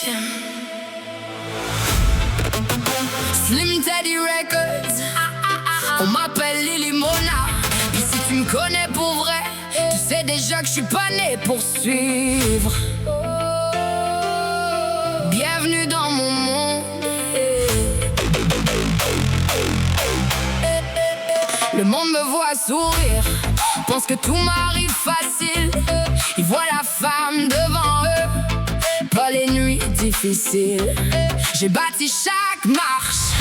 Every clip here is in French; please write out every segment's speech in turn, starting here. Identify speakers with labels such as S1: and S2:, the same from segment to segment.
S1: Tiens. Slim Teddy Records. On m'appelle Lily Mona. Et si tu me connais pour vrai, tu sais déjà que je suis pas né pour suivre. Bienvenue dans mon monde. Le monde me voit sourire, pense que tout m'arrive facile. Ils voient la femme devant eux, pas les nuits difficiles. J'ai bâti chaque marche,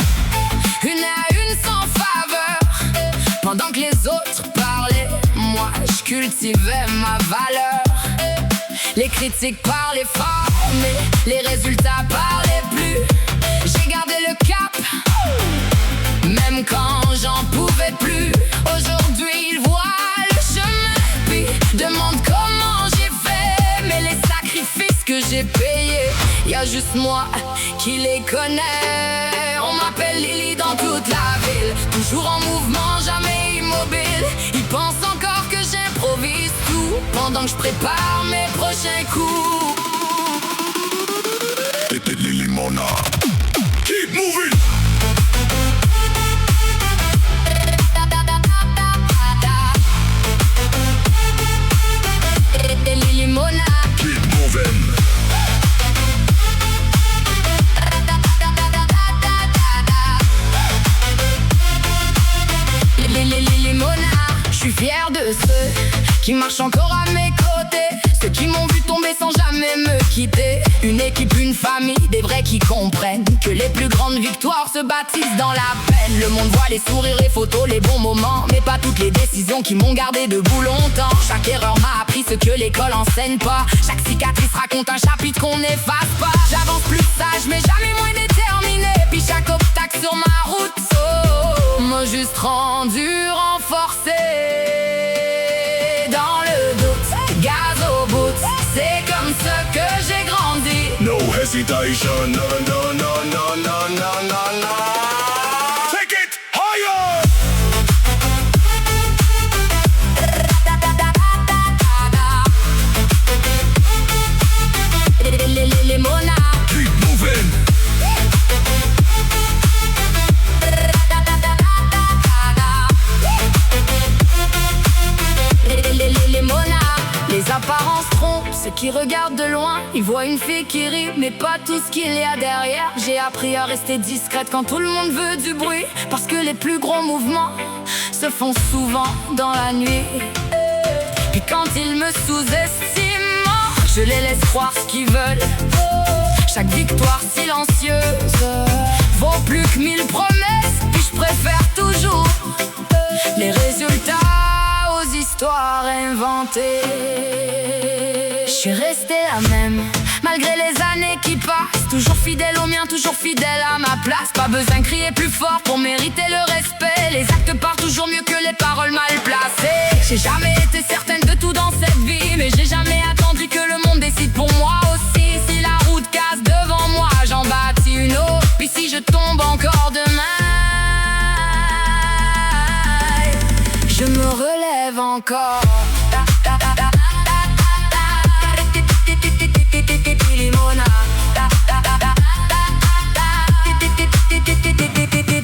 S1: une à une sans faveur. Pendant que les autres parlaient, moi je cultivais ma valeur. Les critiques parlaient fort, mais les résultats parlaient plus. J'ai gardé le cap, même quand j'en pouvais plus. Aujourd'hui ils voient le chemin, puis demandent comment j'ai fait. Mais les sacrifices que j'ai payés, y'a juste moi qui les connais. On m'appelle Lily dans toute la ville, toujours en mouvement, jamais immobile. Ils pensent encore que j'improvise tout, pendant que je prépare mes prochains coups.
S2: Lily Mona, keep moving.
S1: Lily Mona,
S2: keep moving.
S1: Lily Mona. Je suis fier de ceux qui marchent encore à mes côtés, ceux qui m'ont vu tomber sans jamais me quitter. Une équipe, une famille, des vrais qui comprennent que les plus grandes victoires se bâtissent dans la peine. Le monde voit les sourires, les photos, les bons moments, mais pas toutes les décisions qui m'ont gardé debout longtemps. Chaque erreur m'a appris ce que l'école enseigne pas. Chaque cicatrice raconte un chapitre qu'on n'efface pas. J'avance plus sage mais jamais moins déterminé, puis chaque obstacle sur ma route m'a juste rendu renforcé. Dans le doute, gaz au bout, c'est comme ça que j'ai grandi.
S2: No hesitation, no, no, no, no, no, no, no, no. Take it higher.
S1: Lily Mona,
S2: keep moving.
S1: Lily Mona. Les apparences trompent ceux qui regardent de loin. Ils voient une fille qui rit, mais pas tout ce qu'il y a derrière. J'ai appris à rester discrète quand tout le monde veut du bruit, parce que les plus gros mouvements se font souvent dans la nuit. Puis quand ils me sous-estiment, je les laisse croire ce qu'ils veulent. Chaque victoire silencieuse vaut plus que 1000 promesses, puis je préfère toujours les résultats aux histoires inventées. Je suis restée la même, malgré les années qui passent. Toujours fidèle au mien, toujours fidèle à ma place. Pas besoin de crier plus fort pour mériter le respect. Les actes parlent toujours mieux que les paroles mal placées. J'ai jamais été certaine de tout dans cette vie, mais j'ai jamais attendu que le monde décide pour moi aussi. Si la route casse devant moi, j'en bâtis une autre. Puis si je tombe encore demain, je me relève encore. Lily Mona,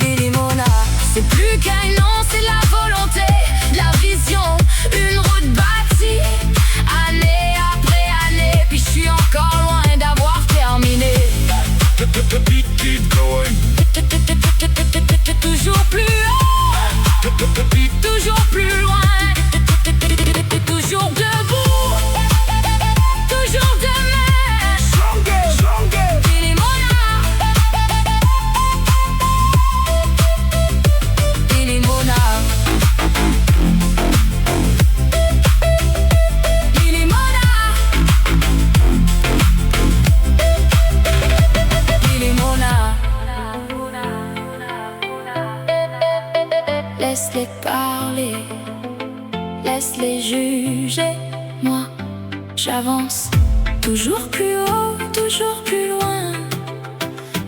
S1: Lily Mona. C'est plus qu'un nom, c'est la volonté, la vision, une route bâtie, année après année. Puis je suis encore loin d'avoir terminé.
S2: Keep going.
S1: Toujours plus haut, toujours plus loin, toujours debout, toujours demain.
S2: Stronger, stronger.
S1: Lily Mona, Lily Mona, Lily Mona, Lily Mona. Laisse-les parler, laisse-les juger. Moi, j'avance toujours plus haut, toujours plus loin.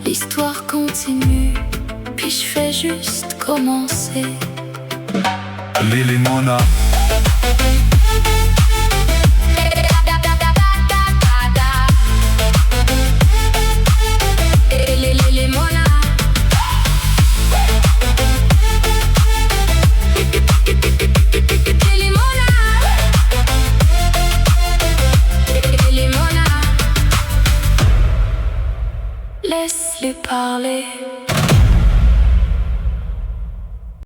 S1: L'histoire continue, puis je fais juste commencer.
S2: Lily Mona.
S1: laisse-les parler.